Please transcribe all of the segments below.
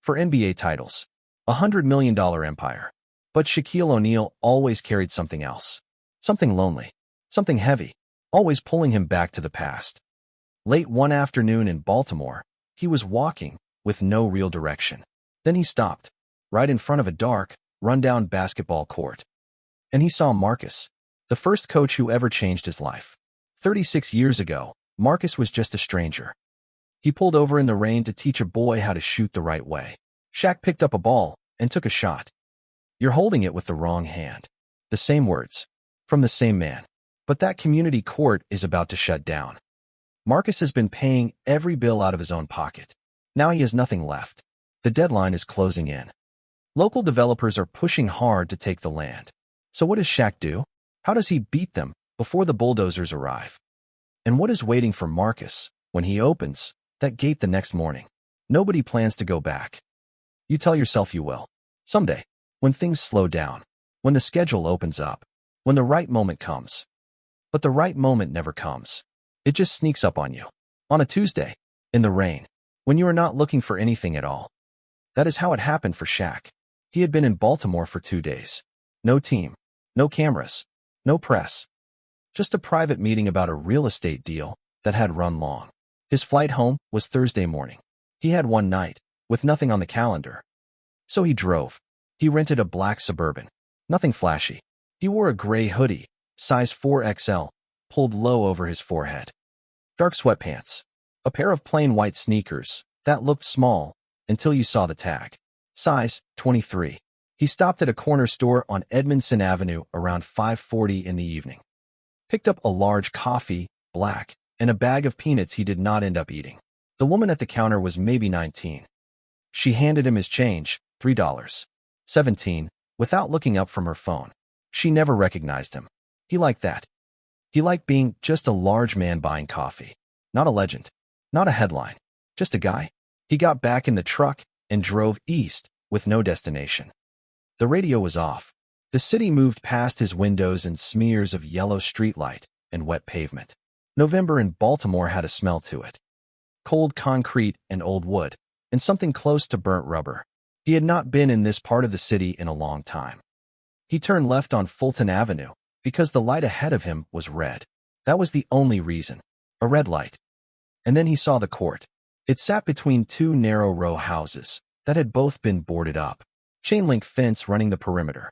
for NBA titles, $100 million empire. But Shaquille O'Neal always carried something else. Something lonely. Something heavy. Always pulling him back to the past. Late one afternoon in Baltimore, he was walking with no real direction. Then he stopped, right in front of a dark, run-down basketball court. And he saw Marcus, the first coach who ever changed his life. 36 years ago, Marcus was just a stranger. He pulled over in the rain to teach a boy how to shoot the right way. Shaq picked up a ball and took a shot. "You're holding it with the wrong hand." The same words, from the same man. But that community court is about to shut down. Marcus has been paying every bill out of his own pocket. Now he has nothing left. The deadline is closing in. Local developers are pushing hard to take the land. So what does Shaq do? How does he beat them before the bulldozers arrive? And what is waiting for Marcus when he opens that gate the next morning? Nobody plans to go back. You tell yourself you will. Someday, when things slow down, when the schedule opens up, when the right moment comes. But the right moment never comes. It just sneaks up on you. On a Tuesday, in the rain, when you are not looking for anything at all. That is how it happened for Shaq. He had been in Baltimore for 2 days. No team, no cameras, no press. Just a private meeting about a real estate deal that had run long. His flight home was Thursday morning. He had one night, with nothing on the calendar. So he drove. He rented a black Suburban. Nothing flashy. He wore a gray hoodie, size 4XL, pulled low over his forehead. Dark sweatpants. A pair of plain white sneakers that looked small until you saw the tag. Size 23. He stopped at a corner store on Edmondson Avenue around 5:40 in the evening. Picked up a large coffee, black, and a bag of peanuts he did not end up eating. The woman at the counter was maybe 19. She handed him his change, $3.17, without looking up from her phone. She never recognized him. He liked that. He liked being just a large man buying coffee. Not a legend. Not a headline. Just a guy. He got back in the truck and drove east with no destination. The radio was off. The city moved past his windows in smears of yellow streetlight and wet pavement. November in Baltimore had a smell to it. Cold concrete and old wood, and something close to burnt rubber. He had not been in this part of the city in a long time. He turned left on Fulton Avenue because the light ahead of him was red. That was the only reason. A red light. And then he saw the court. It sat between two narrow row houses that had both been boarded up. Chain-link fence running the perimeter.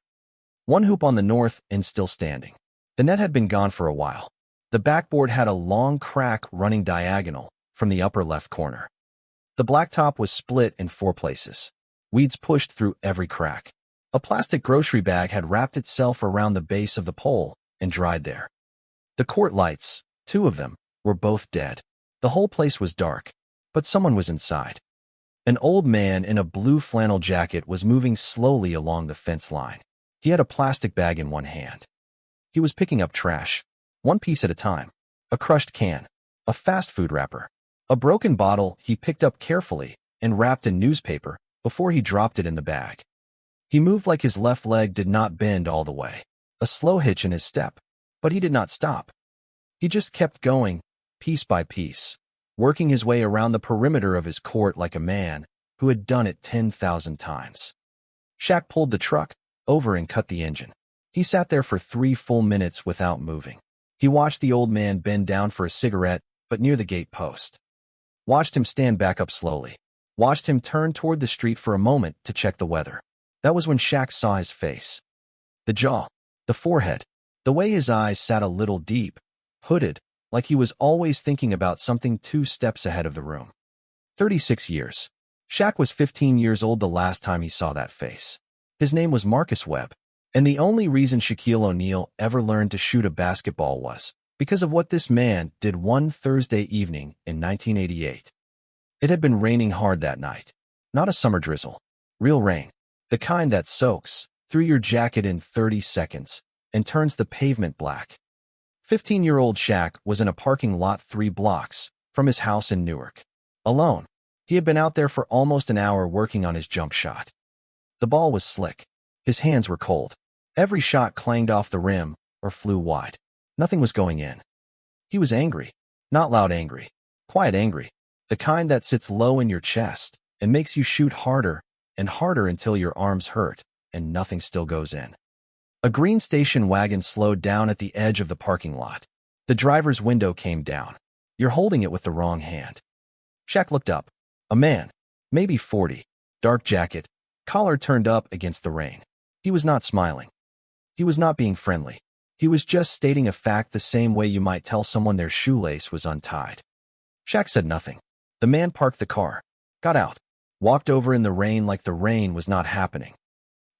One hoop on the north end still standing. The net had been gone for a while. The backboard had a long crack running diagonal from the upper left corner. The blacktop was split in 4 places. Weeds pushed through every crack. A plastic grocery bag had wrapped itself around the base of the pole and dried there. The court lights, 2 of them, were both dead. The whole place was dark, but someone was inside. An old man in a blue flannel jacket was moving slowly along the fence line. He had a plastic bag in one hand. He was picking up trash, one piece at a time. A crushed can, a fast food wrapper, a broken bottle he picked up carefully and wrapped in newspaper before he dropped it in the bag. He moved like his left leg did not bend all the way, a slow hitch in his step, but he did not stop. He just kept going, piece by piece, working his way around the perimeter of his court like a man who had done it 10,000 times. Shaq pulled the truck over and cut the engine. He sat there for 3 full minutes without moving. He watched the old man bend down for a cigarette, but near the gate post. Watched him stand back up slowly. Watched him turn toward the street for a moment to check the weather. That was when Shaq saw his face. The jaw, the forehead, the way his eyes sat a little deep, hooded, like he was always thinking about something 2 steps ahead of the room. 36 years. Shaq was 15 years old the last time he saw that face. His name was Marcus Webb, and the only reason Shaquille O'Neal ever learned to shoot a basketball was because of what this man did one Thursday evening in 1988. It had been raining hard that night. Not a summer drizzle. Real rain. The kind that soaks through your jacket in 30 seconds and turns the pavement black. 15-year-old Shaq was in a parking lot 3 blocks from his house in Newark. Alone. He had been out there for almost an hour working on his jump shot. The ball was slick. His hands were cold. Every shot clanged off the rim or flew wide. Nothing was going in. He was angry. Not loud angry. Quiet angry. The kind that sits low in your chest and makes you shoot harder and harder until your arms hurt, and nothing still goes in. A green station wagon slowed down at the edge of the parking lot. The driver's window came down. You're holding it with the wrong hand. Shaq looked up. A man, maybe 40, dark jacket, collar turned up against the rain. He was not smiling. He was not being friendly. He was just stating a fact the same way you might tell someone their shoelace was untied. Shaq said nothing. The man parked the car, got out, walked over in the rain like the rain was not happening.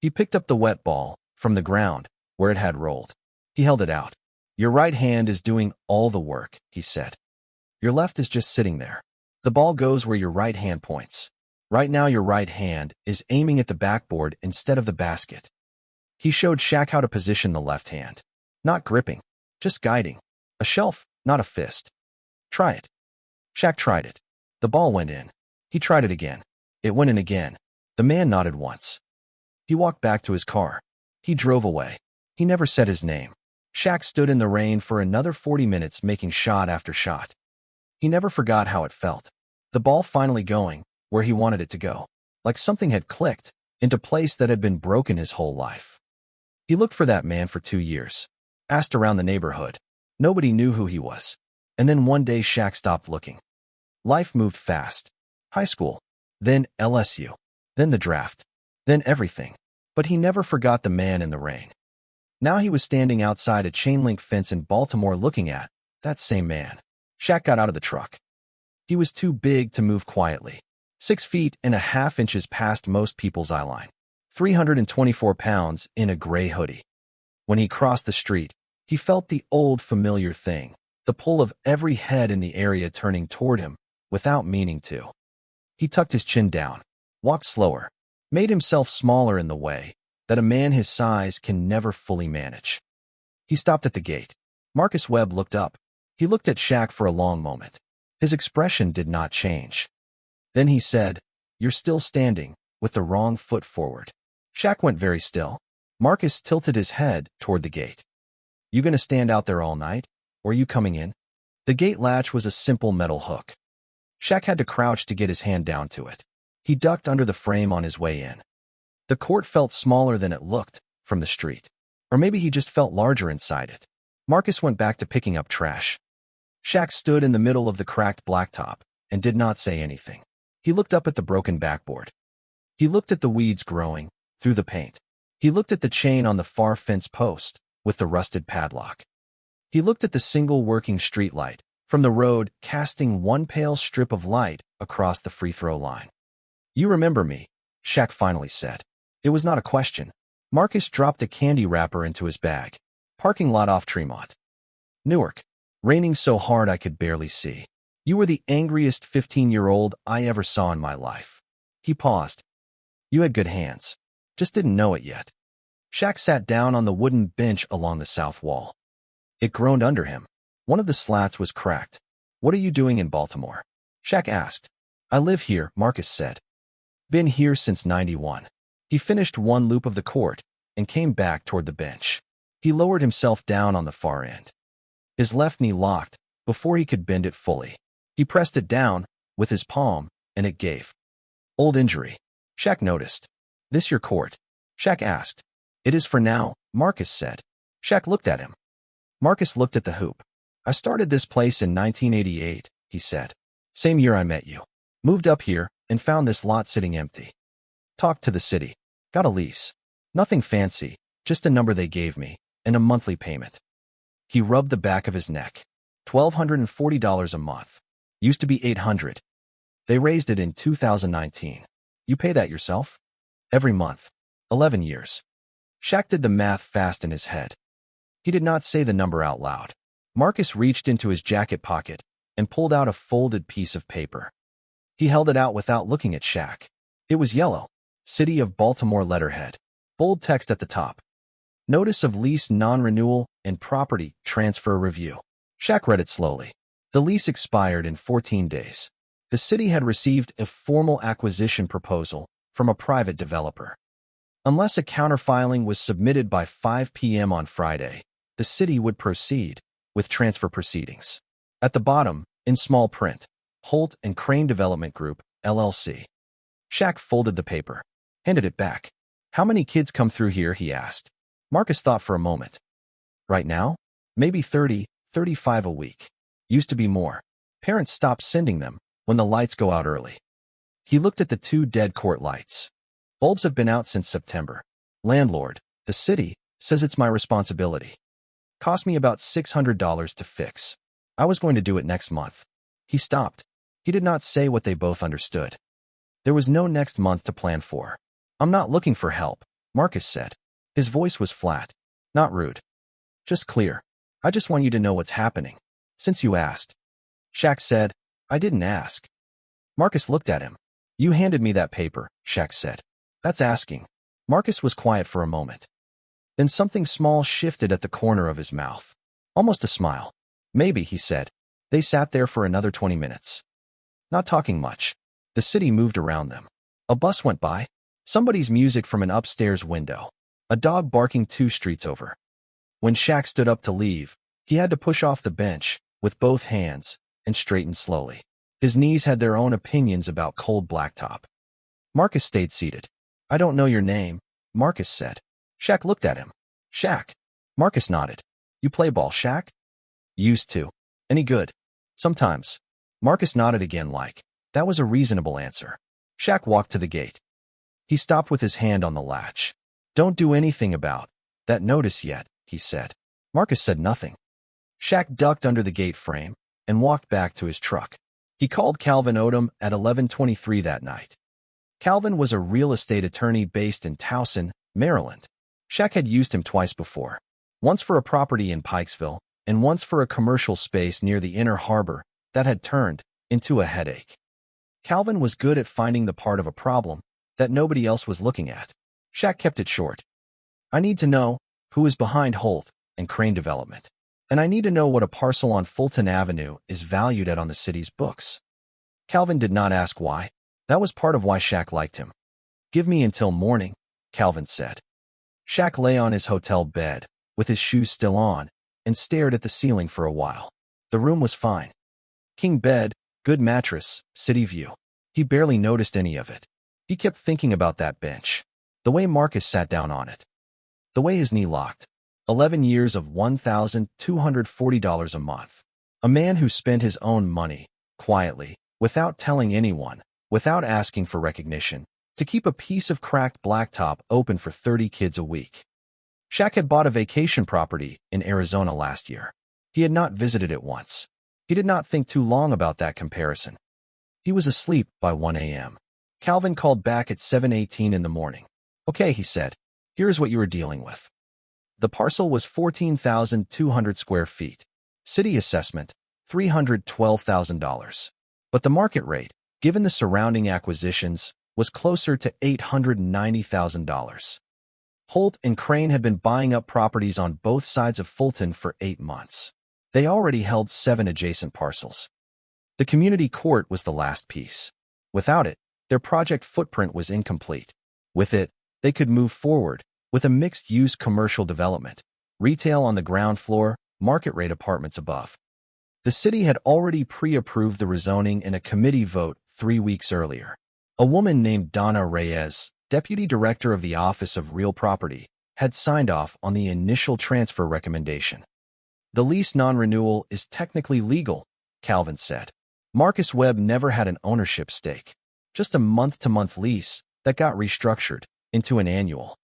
He picked up the wet ball from the ground where it had rolled. He held it out. Your right hand is doing all the work, he said. Your left is just sitting there. The ball goes where your right hand points. Right now your right hand is aiming at the backboard instead of the basket. He showed Shaq how to position the left hand. Not gripping, just guiding. A shelf, not a fist. Try it. Shaq tried it. The ball went in. He tried it again. It went in again. The man nodded once. He walked back to his car. He drove away. He never said his name. Shaq stood in the rain for another 40 minutes making shot after shot. He never forgot how it felt. The ball finally going where he wanted it to go. Like something had clicked into place that had been broken his whole life. He looked for that man for 2 years. Asked around the neighborhood. Nobody knew who he was. And then one day Shaq stopped looking. Life moved fast. High school. Then LSU. Then the draft. Then everything. But he never forgot the man in the rain. Now he was standing outside a chain-link fence in Baltimore looking at that same man. Shaq got out of the truck. He was too big to move quietly. 6.5 inches past most people's eye line. 324 pounds in a gray hoodie. When he crossed the street, he felt the old familiar thing, the pull of every head in the area turning toward him without meaning to. He tucked his chin down, walked slower, made himself smaller in the way that a man his size can never fully manage. He stopped at the gate. Marcus Webb looked up. He looked at Shaq for a long moment. His expression did not change. Then he said, "You're still standing, with the wrong foot forward." Shaq went very still. Marcus tilted his head toward the gate. "You gonna stand out there all night, or you coming in?" The gate latch was a simple metal hook. Shaq had to crouch to get his hand down to it. He ducked under the frame on his way in. The court felt smaller than it looked from the street. Or maybe he just felt larger inside it. Marcus went back to picking up trash. Shaq stood in the middle of the cracked blacktop and did not say anything. He looked up at the broken backboard. He looked at the weeds growing through the paint. He looked at the chain on the far fence post with the rusted padlock. He looked at the single working streetlight from the road casting one pale strip of light across the free throw line. "You remember me," Shaq finally said. It was not a question. Marcus dropped a candy wrapper into his bag. Parking lot off Tremont. "Newark. Raining so hard I could barely see. You were the angriest 15-year-old I ever saw in my life." He paused. "You had good hands. Just didn't know it yet." Shaq sat down on the wooden bench along the south wall. It groaned under him. One of the slats was cracked. "What are you doing in Baltimore?" Shaq asked. "I live here," Marcus said. "Been here since '91. He finished one loop of the court and came back toward the bench. He lowered himself down on the far end. His left knee locked before he could bend it fully. He pressed it down with his palm, and it gave. "Old injury," Shaq noticed. "This your court?" Shaq asked. "It is for now," Marcus said. Shaq looked at him. Marcus looked at the hoop. "I started this place in 1988, he said. "Same year I met you. Moved up here and found this lot sitting empty. Talked to the city. Got a lease. Nothing fancy, just a number they gave me, and a monthly payment." He rubbed the back of his neck. $1,240 a month. Used to be $800. They raised it in 2019. "You pay that yourself?" "Every month. 11 years. Shaq did the math fast in his head. He did not say the number out loud. Marcus reached into his jacket pocket and pulled out a folded piece of paper. He held it out without looking at Shaq. It was yellow. City of Baltimore letterhead. Bold text at the top. Notice of lease non-renewal and property transfer review. Shaq read it slowly. The lease expired in 14 days. The city had received a formal acquisition proposal from a private developer. Unless a counterfiling was submitted by 5 p.m. on Friday, the city would proceed with transfer proceedings. At the bottom, in small print, Holt and Crane Development Group, LLC. Shaq folded the paper. handed it back. How many kids come through here, he asked. Marcus thought for a moment. Right now? Maybe 30, 35 a week. Used to be more. Parents stopped sending them when the lights go out early. He looked at the two dead court lights. Bulbs have been out since September. Landlord, the city, says it's my responsibility. Cost me about $600 to fix. I was going to do it next month. He stopped. He did not say what they both understood. There was no next month to plan for. I'm not looking for help, Marcus said. His voice was flat, not rude. Just clear. I just want you to know what's happening. Since you asked. Shaq said, I didn't ask. Marcus looked at him. You handed me that paper, Shaq said. That's asking. Marcus was quiet for a moment. Then something small shifted at the corner of his mouth. Almost a smile. Maybe, he said. They sat there for another 20 minutes. Not talking much. The city moved around them. A bus went by. Somebody's music from an upstairs window. A dog barking 2 streets over. When Shaq stood up to leave, he had to push off the bench with both hands and straighten slowly. His knees had their own opinions about cold blacktop. Marcus stayed seated. I don't know your name, Marcus said. Shaq looked at him. Shaq. Marcus nodded. You play ball, Shaq? Used to. Any good? Sometimes. Marcus nodded again like, that was a reasonable answer. Shaq walked to the gate. He stopped with his hand on the latch. Don't do anything about that notice yet, he said. Marcus said nothing. Shaq ducked under the gate frame and walked back to his truck. He called Calvin Odom at 11:23 that night. Calvin was a real estate attorney based in Towson, Maryland. Shaq had used him twice before, once for a property in Pikesville and once for a commercial space near the Inner Harbor that had turned into a headache. Calvin was good at finding the part of a problem that nobody else was looking at. Shaq kept it short. I need to know who is behind Holt and Crane Development. And I need to know what a parcel on Fulton Avenue is valued at on the city's books. Calvin did not ask why. That was part of why Shaq liked him. Give me until morning, Calvin said. Shaq lay on his hotel bed, with his shoes still on, and stared at the ceiling for a while. The room was fine. King bed, good mattress, city view. He barely noticed any of it. He kept thinking about that bench. The way Marcus sat down on it. The way his knee locked. 11 years of $1,240 a month. A man who spent his own money, quietly, without telling anyone, without asking for recognition, to keep a piece of cracked blacktop open for 30 kids a week. Shaq had bought a vacation property in Arizona last year. He had not visited it once. He did not think too long about that comparison. He was asleep by 1 a.m. Calvin called back at 7:18 in the morning. Okay, he said. Here's what you were dealing with. The parcel was 14,200 square feet. City assessment, $312,000. But the market rate, given the surrounding acquisitions, was closer to $890,000. Holt and Crane had been buying up properties on both sides of Fulton for 8 months. They already held 7 adjacent parcels. The community court was the last piece. Without it, their project footprint was incomplete. With it, they could move forward with a mixed-use commercial development, retail on the ground floor, market-rate apartments above. The city had already pre-approved the rezoning in a committee vote 3 weeks earlier. A woman named Donna Reyes, deputy director of the Office of Real Property, had signed off on the initial transfer recommendation. The lease non-renewal is technically legal, Calvin said. Marcus Webb never had an ownership stake, just a month-to-month lease that got restructured into an annual.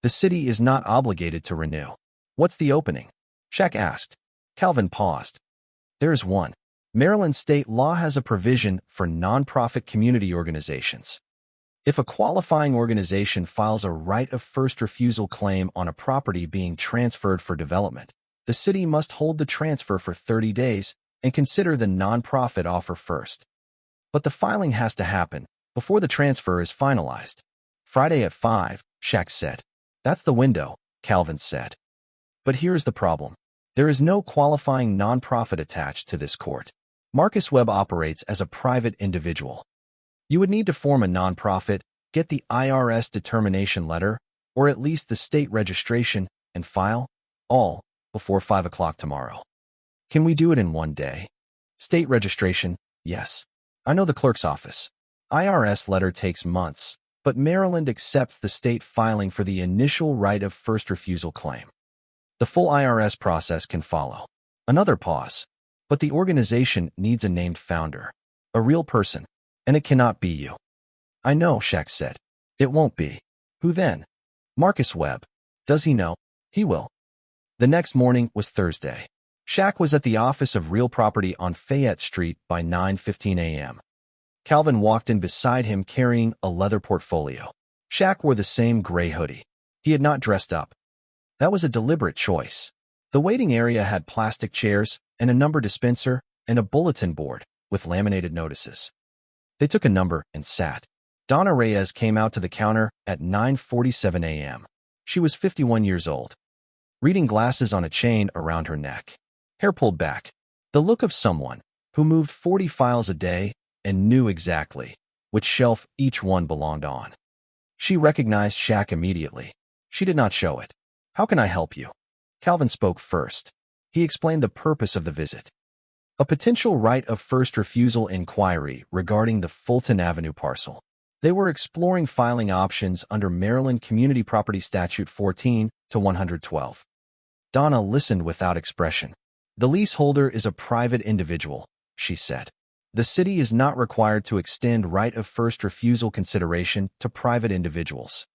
The city is not obligated to renew. What's the opening? Shaq asked. Calvin paused. There is one. Maryland state law has a provision for nonprofit community organizations. If a qualifying organization files a right of first refusal claim on a property being transferred for development, the city must hold the transfer for 30 days and consider the nonprofit offer first. But the filing has to happen before the transfer is finalized. Friday at 5, Shaq said. That's the window, Calvin said. But here's the problem. There is no qualifying nonprofit attached to this court. Marcus Webb operates as a private individual. You would need to form a nonprofit, get the IRS determination letter, or at least the state registration, and file, all, before 5 o'clock tomorrow. Can we do it in one day? State registration, yes. I know the clerk's office. IRS letter takes months, but Maryland accepts the state filing for the initial right of first refusal claim. The full IRS process can follow. Another pause. But the organization needs a named founder, a real person, and it cannot be you. I know, Shaq said. It won't be. Who then? Marcus Webb. Does he know? He will. The next morning was Thursday. Shaq was at the office of real property on Fayette Street by 9:15 a.m. Calvin walked in beside him carrying a leather portfolio. Shaq wore the same gray hoodie. He had not dressed up. That was a deliberate choice. The waiting area had plastic chairs and a number dispenser and a bulletin board with laminated notices. They took a number and sat. Donna Reyes came out to the counter at 9:47 a.m. She was 51 years old. Reading glasses on a chain around her neck. Hair pulled back. The look of someone who moved 40 files a day and knew exactly which shelf each one belonged on. She recognized Shaq immediately. She did not show it. How can I help you? Calvin spoke first. He explained the purpose of the visit. A potential right of first refusal inquiry regarding the Fulton Avenue parcel. They were exploring filing options under Maryland Community Property Statute 14-112. Donna listened without expression. The leaseholder is a private individual, she said. The city is not required to extend right of first refusal consideration to private individuals.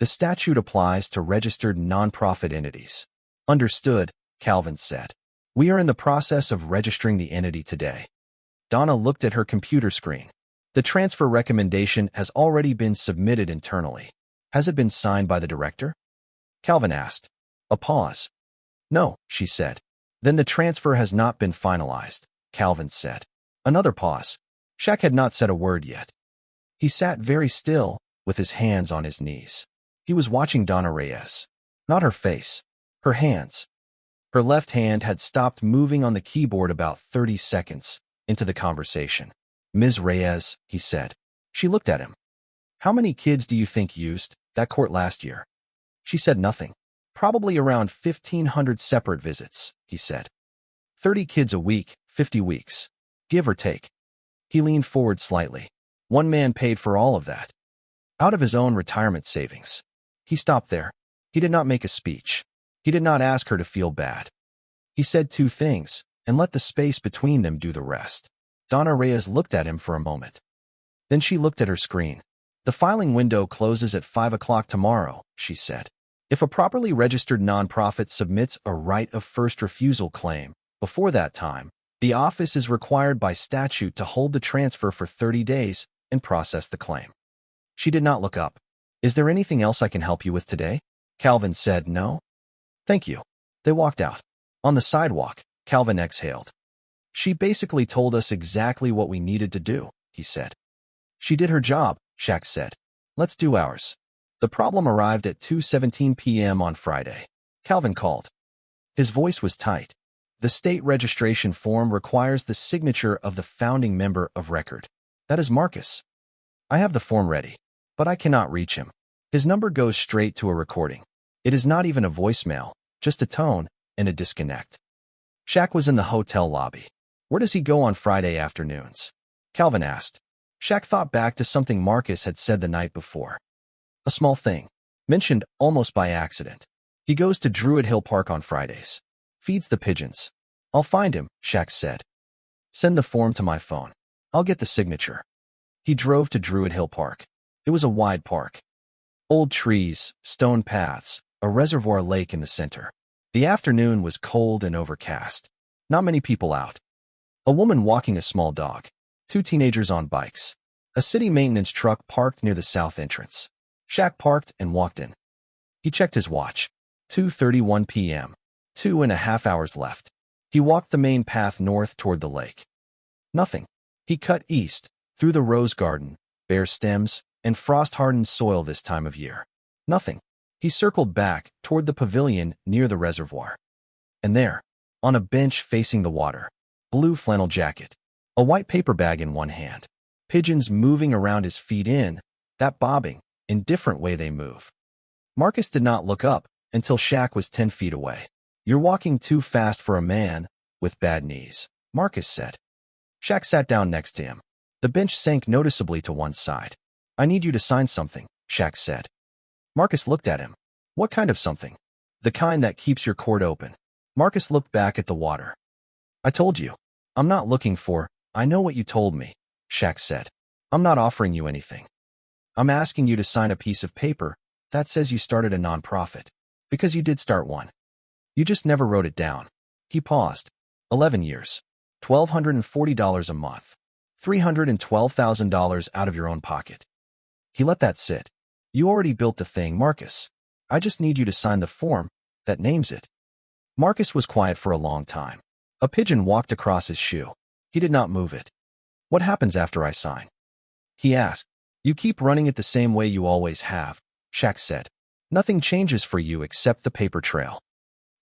The statute applies to registered nonprofit entities. Understood, Calvin said. We are in the process of registering the entity today. Donna looked at her computer screen. The transfer recommendation has already been submitted internally. Has it been signed by the director? Calvin asked. A pause. No, she said. Then the transfer has not been finalized, Calvin said. Another pause. Shaq had not said a word yet. He sat very still, with his hands on his knees. He was watching Donna Reyes. Not her face. Her hands. Her left hand had stopped moving on the keyboard about 30 seconds into the conversation. Ms. Reyes, he said. She looked at him. How many kids do you think used that court last year? She said nothing. Probably around 1,500 separate visits, he said. 30 kids a week, 50 weeks. Give or take. He leaned forward slightly. One man paid for all of that. Out of his own retirement savings. He stopped there. He did not make a speech. He did not ask her to feel bad. He said two things, and let the space between them do the rest. Donna Reyes looked at him for a moment. Then she looked at her screen. The filing window closes at 5 o'clock tomorrow, she said. If a properly registered nonprofit submits a right of first refusal claim before that time, the office is required by statute to hold the transfer for 30 days and process the claim. She did not look up. Is there anything else I can help you with today? Calvin said no. Thank you. They walked out. On the sidewalk, Calvin exhaled. She basically told us exactly what we needed to do, he said. She did her job, Shaq said. Let's do ours. The problem arrived at 2:17 p.m. on Friday. Calvin called. His voice was tight. The state registration form requires the signature of the founding member of record. That is Marcus. I have the form ready, but I cannot reach him. His number goes straight to a recording. It is not even a voicemail, just a tone and a disconnect. Shaq was in the hotel lobby. Where does he go on Friday afternoons? Calvin asked. Shaq thought back to something Marcus had said the night before. A small thing, mentioned almost by accident. He goes to Druid Hill Park on Fridays. Feeds the pigeons. I'll find him, Shaq said. Send the form to my phone. I'll get the signature. He drove to Druid Hill Park. It was a wide park. Old trees, stone paths, a reservoir lake in the center. The afternoon was cold and overcast. Not many people out. A woman walking a small dog. Two teenagers on bikes. A city maintenance truck parked near the south entrance. Shaq parked and walked in. He checked his watch. 2:31 p.m. 2.5 hours left. He walked the main path north toward the lake. Nothing. He cut east, through the rose garden, bare stems, and frost-hardened soil this time of year. Nothing. He circled back toward the pavilion near the reservoir. And there, on a bench facing the water, blue flannel jacket, a white paper bag in one hand, pigeons moving around his feet in that bobbing, indifferent way they move. Marcus did not look up until Shaq was 10 feet away. You're walking too fast for a man with bad knees, Marcus said. Shaq sat down next to him. The bench sank noticeably to one side. I need you to sign something, Shaq said. Marcus looked at him. What kind of something? The kind that keeps your court open. Marcus looked back at the water. I told you. I'm not looking for, I know what you told me, Shaq said. I'm not offering you anything. I'm asking you to sign a piece of paper that says you started a nonprofit. Because you did start one. You just never wrote it down. He paused. 11 years. $1,240 a month. $312,000 out of your own pocket. He let that sit. You already built the thing, Marcus. I just need you to sign the form that names it. Marcus was quiet for a long time. A pigeon walked across his shoe. He did not move it. What happens after I sign? He asked. You keep running it the same way you always have, Shaq said. Nothing changes for you except the paper trail.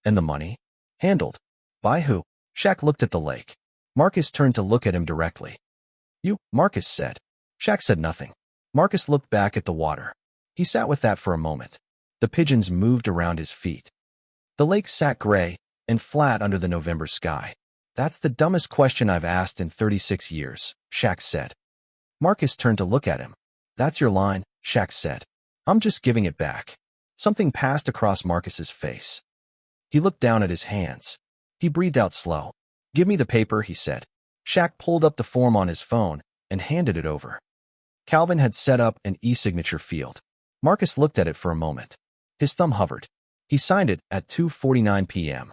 And the money? Handled. By who? Shaq looked at the lake. Marcus turned to look at him directly. You, Marcus said. Shaq said nothing. Marcus looked back at the water. He sat with that for a moment. The pigeons moved around his feet. The lake sat gray and flat under the November sky. That's the dumbest question I've asked in 36 years, Shaq said. Marcus turned to look at him. That's your line, Shaq said. I'm just giving it back. Something passed across Marcus's face. He looked down at his hands. He breathed out slow. Give me the paper, he said. Shaq pulled up the form on his phone and handed it over. Calvin had set up an e-signature field. Marcus looked at it for a moment. His thumb hovered. He signed it at 2:49 p.m.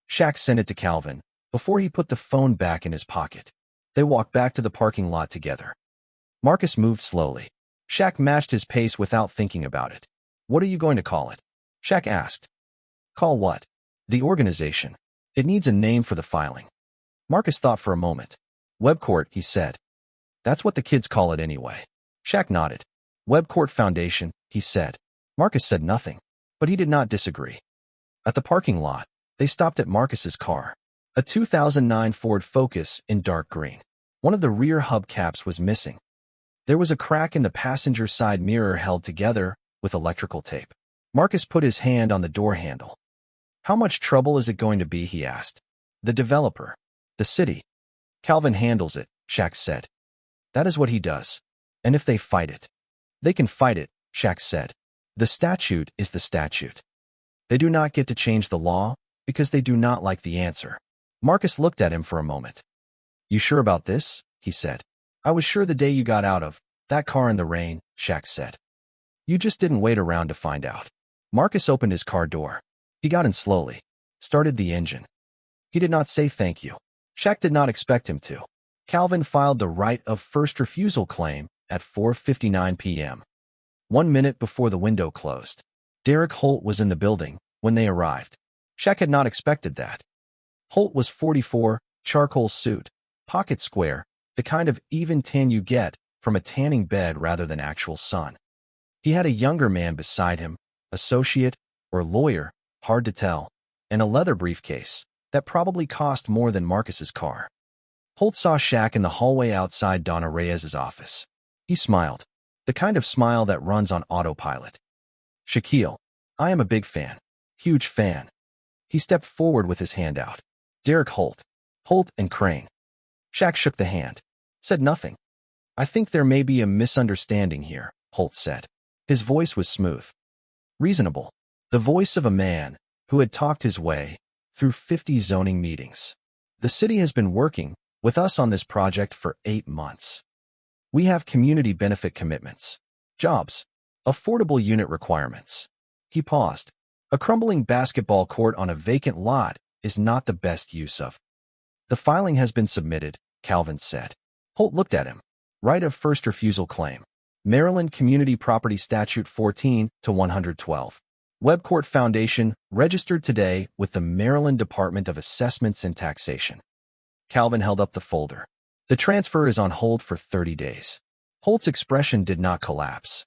Shaq sent it to Calvin before he put the phone back in his pocket. They walked back to the parking lot together. Marcus moved slowly. Shaq matched his pace without thinking about it. What are you going to call it? Shaq asked. Call what? The organization. It needs a name for the filing. Marcus thought for a moment. Webcourt, he said. That's what the kids call it anyway. Shaq nodded. Webcourt Foundation, he said. Marcus said nothing, but he did not disagree. At the parking lot, they stopped at Marcus's car. A 2009 Ford Focus in dark green. One of the rear hubcaps was missing. There was a crack in the passenger side mirror held together with electrical tape. Marcus put his hand on the door handle. How much trouble is it going to be, he asked. The developer. The city. Calvin handles it, Shaq said. That is what he does. And if they fight it? They can fight it, Shaq said. The statute is the statute. They do not get to change the law because they do not like the answer. Marcus looked at him for a moment. You sure about this? He said. I was sure the day you got out of that car in the rain, Shaq said. You just didn't wait around to find out. Marcus opened his car door. He got in slowly, started the engine. He did not say thank you. Shaq did not expect him to. Calvin filed the right of first refusal claim at 4:59 p.m. 1 minute before the window closed. Derek Holt was in the building when they arrived. Shaq had not expected that. Holt was 44, charcoal suit, pocket square, the kind of even tan you get from a tanning bed rather than actual sun. He had a younger man beside him, associate or lawyer, hard to tell, and a leather briefcase that probably cost more than Marcus's car. Holt saw Shaq in the hallway outside Donna Reyes's office. He smiled, the kind of smile that runs on autopilot. Shaquille, I am a big fan. Huge fan. He stepped forward with his hand out. Derek Holt. Holt and Crane. Shaq shook the hand. Said nothing. I think there may be a misunderstanding here, Holt said. His voice was smooth. Reasonable. The voice of a man who had talked his way through 50 zoning meetings. The city has been working with us on this project for 8 months. We have community benefit commitments, jobs, affordable unit requirements. He paused. A crumbling basketball court on a vacant lot is not the best use of. The filing has been submitted, Calvin said. Holt looked at him. Right of first refusal claim. Maryland Community Property Statute 14 to 112. Webcourt Foundation registered today with the Maryland Department of Assessments and Taxation. Calvin held up the folder. The transfer is on hold for 30 days. Holt's expression did not collapse.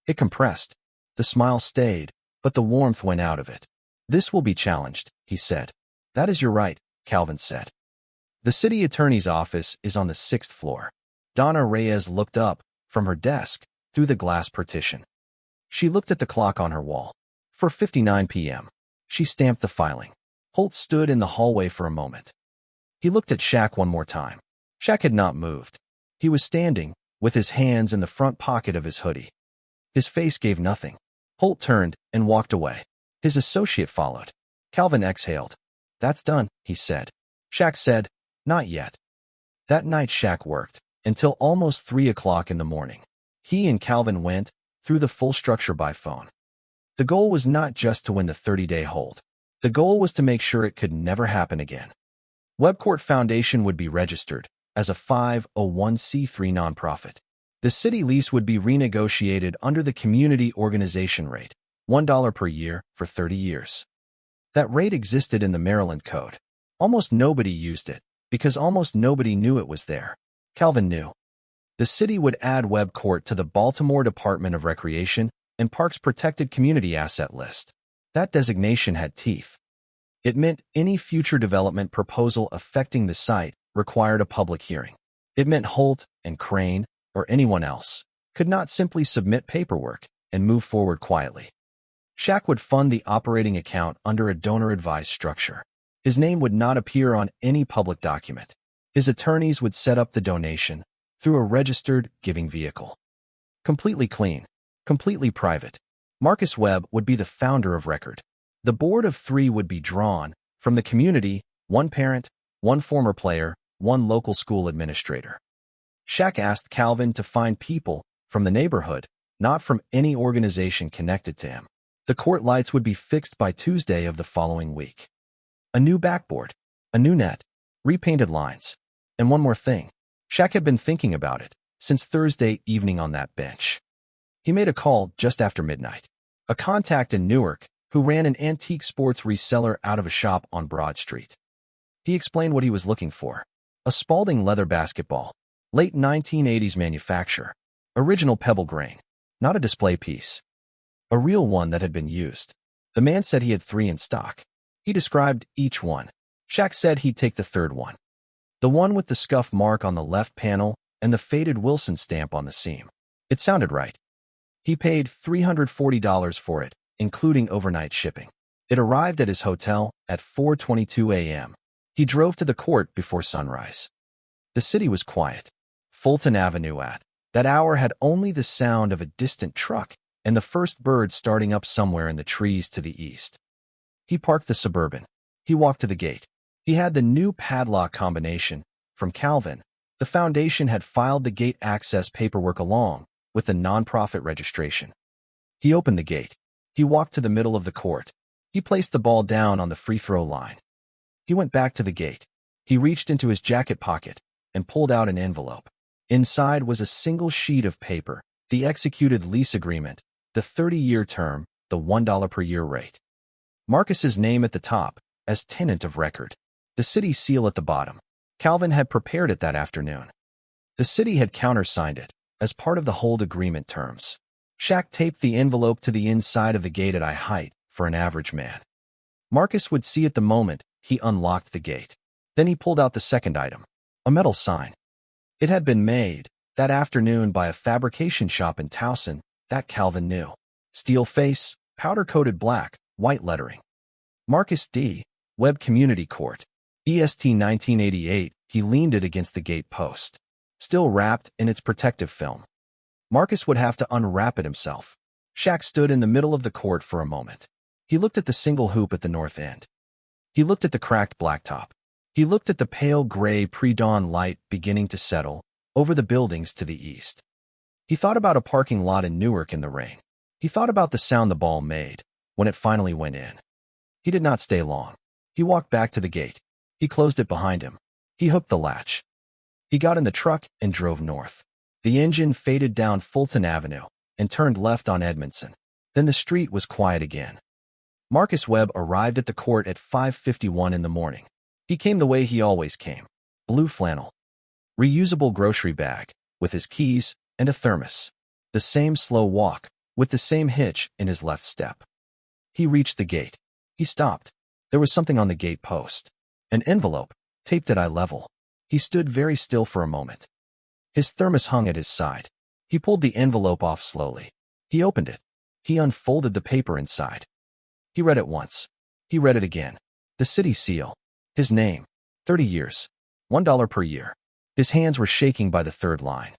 It compressed. The smile stayed, but the warmth went out of it. This will be challenged, he said. That is your right, Calvin said. The city attorney's office is on the 6th floor. Donna Reyes looked up from her desk through the glass partition. She looked at the clock on her wall. 4:59 p.m. She stamped the filing. Holt stood in the hallway for a moment. He looked at Shaq one more time. Shaq had not moved. He was standing, with his hands in the front pocket of his hoodie. His face gave nothing. Holt turned and walked away. His associate followed. Calvin exhaled. "That's done," he said. Shaq said, "Not yet." That night Shaq worked until almost 3 o'clock in the morning. He and Calvin went through the full structure by phone. The goal was not just to win the 30-day hold. The goal was to make sure it could never happen again. Webcourt Foundation would be registered as a 501c3 nonprofit. The city lease would be renegotiated under the community organization rate, $1 per year for 30 years. That rate existed in the Maryland Code. Almost nobody used it because almost nobody knew it was there. Calvin knew. The city would add Webcourt to the Baltimore Department of Recreation and Parks Protected Community Asset List. That designation had teeth. It meant any future development proposal affecting the site required a public hearing. It meant Holt and Crane, or anyone else, could not simply submit paperwork and move forward quietly. Shaq would fund the operating account under a donor-advised structure. His name would not appear on any public document. His attorneys would set up the donation through a registered giving vehicle. Completely clean, completely private. Marcus Webb would be the founder of record. The board of 3 would be drawn from the community, 1 parent, 1 former player, 1 local school administrator. Shaq asked Calvin to find people from the neighborhood, not from any organization connected to him. The court lights would be fixed by Tuesday of the following week. A new backboard, a new net, repainted lines. And one more thing. Shaq had been thinking about it since Thursday evening on that bench. He made a call just after midnight. A contact in Newark who ran an antique sports reseller out of a shop on Broad Street. He explained what he was looking for. A Spalding leather basketball, late 1980s manufacture, original pebble grain, not a display piece. A real one that had been used. The man said he had 3 in stock. He described each one. Shaq said he'd take the third one. The one with the scuff mark on the left panel and the faded Wilson stamp on the seam. It sounded right. He paid $340 for it, including overnight shipping. It arrived at his hotel at 4:22 a.m. He drove to the court before sunrise. The city was quiet. Fulton Avenue at that hour had only the sound of a distant truck and the first bird starting up somewhere in the trees to the east. He parked the Suburban. He walked to the gate. He had the new padlock combination from Calvin. The foundation had filed the gate access paperwork along with the nonprofit registration. He opened the gate. He walked to the middle of the court. He placed the ball down on the free throw line. He went back to the gate. He reached into his jacket pocket and pulled out an envelope. Inside was a single sheet of paper, the executed lease agreement, the 30-year term, the $1 per year rate. Marcus's name at the top as tenant of record. The city seal at the bottom. Calvin had prepared it that afternoon. The city had countersigned it as part of the hold agreement terms. Shaq taped the envelope to the inside of the gate at eye height for an average man. Marcus would see it the moment he unlocked the gate. Then he pulled out the second item, a metal sign. It had been made that afternoon by a fabrication shop in Towson that Calvin knew. Steel face, powder-coated black, white lettering. Marcus D. Webb Community Court. EST 1988. He leaned it against the gate post, still wrapped in its protective film. Marcus would have to unwrap it himself. Shaq stood in the middle of the court for a moment. He looked at the single hoop at the north end. He looked at the cracked blacktop. He looked at the pale gray pre-dawn light beginning to settle over the buildings to the east. He thought about a parking lot in Newark in the rain. He thought about the sound the ball made when it finally went in. He did not stay long. He walked back to the gate. He closed it behind him. He hooked the latch. He got in the truck and drove north. The engine faded down Fulton Avenue and turned left on Edmondson. Then the street was quiet again. Marcus Webb arrived at the court at 5:51 in the morning. He came the way he always came. Blue flannel. Reusable grocery bag, with his keys and a thermos. The same slow walk, with the same hitch in his left step. He reached the gate. He stopped. There was something on the gate post. An envelope, taped at eye level. He stood very still for a moment. His thermos hung at his side. He pulled the envelope off slowly. He opened it. He unfolded the paper inside. He read it once. He read it again. The city seal. His name. 30 years. $1 per year. His hands were shaking by the third line.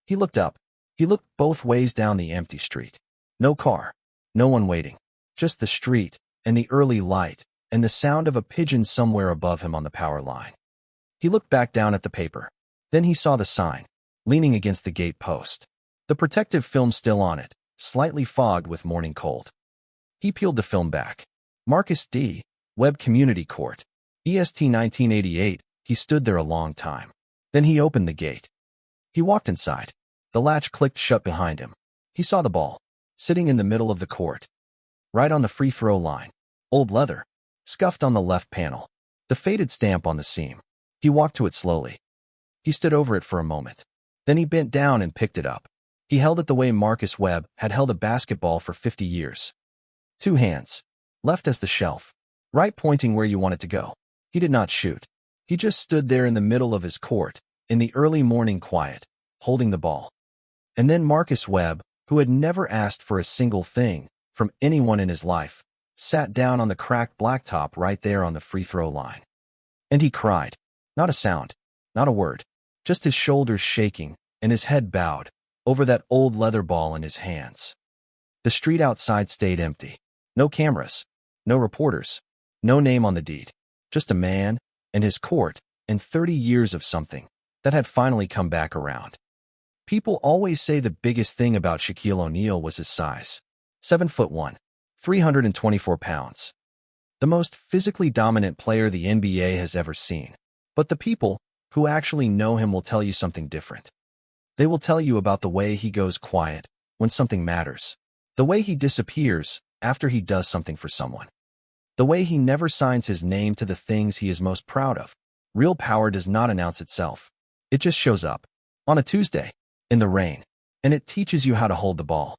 He looked up. He looked both ways down the empty street. No car. No one waiting. Just the street, and the early light, and the sound of a pigeon somewhere above him on the power line. He looked back down at the paper. Then he saw the sign, leaning against the gate post. The protective film still on it, slightly fogged with morning cold. He peeled the film back. Marcus D. Webb Community Court. EST 1988. He stood there a long time. Then he opened the gate. He walked inside. The latch clicked shut behind him. He saw the ball, sitting in the middle of the court, right on the free throw line. Old leather, scuffed on the left panel, the faded stamp on the seam. He walked to it slowly. He stood over it for a moment. Then he bent down and picked it up. He held it the way Marcus Webb had held a basketball for 50 years. Two hands, left as the shelf, right pointing where you want it to go. He did not shoot. He just stood there in the middle of his court, in the early morning quiet, holding the ball. And then Marcus Webb, who had never asked for a single thing from anyone in his life, sat down on the cracked blacktop right there on the free throw line. And he cried. Not a sound, not a word, just his shoulders shaking and his head bowed over that old leather ball in his hands. The street outside stayed empty. No cameras, no reporters, no name on the deed, just a man and his court and 30 years of something that had finally come back around. People always say the biggest thing about Shaquille O'Neal was his size. 7'1", 324 pounds. The most physically dominant player the NBA has ever seen. But the people who actually know him will tell you something different. They will tell you about the way he goes quiet when something matters. The way he disappears after he does something for someone. The way he never signs his name to the things he is most proud of. Real power does not announce itself. It just shows up. On a Tuesday. In the rain. And it teaches you how to hold the ball.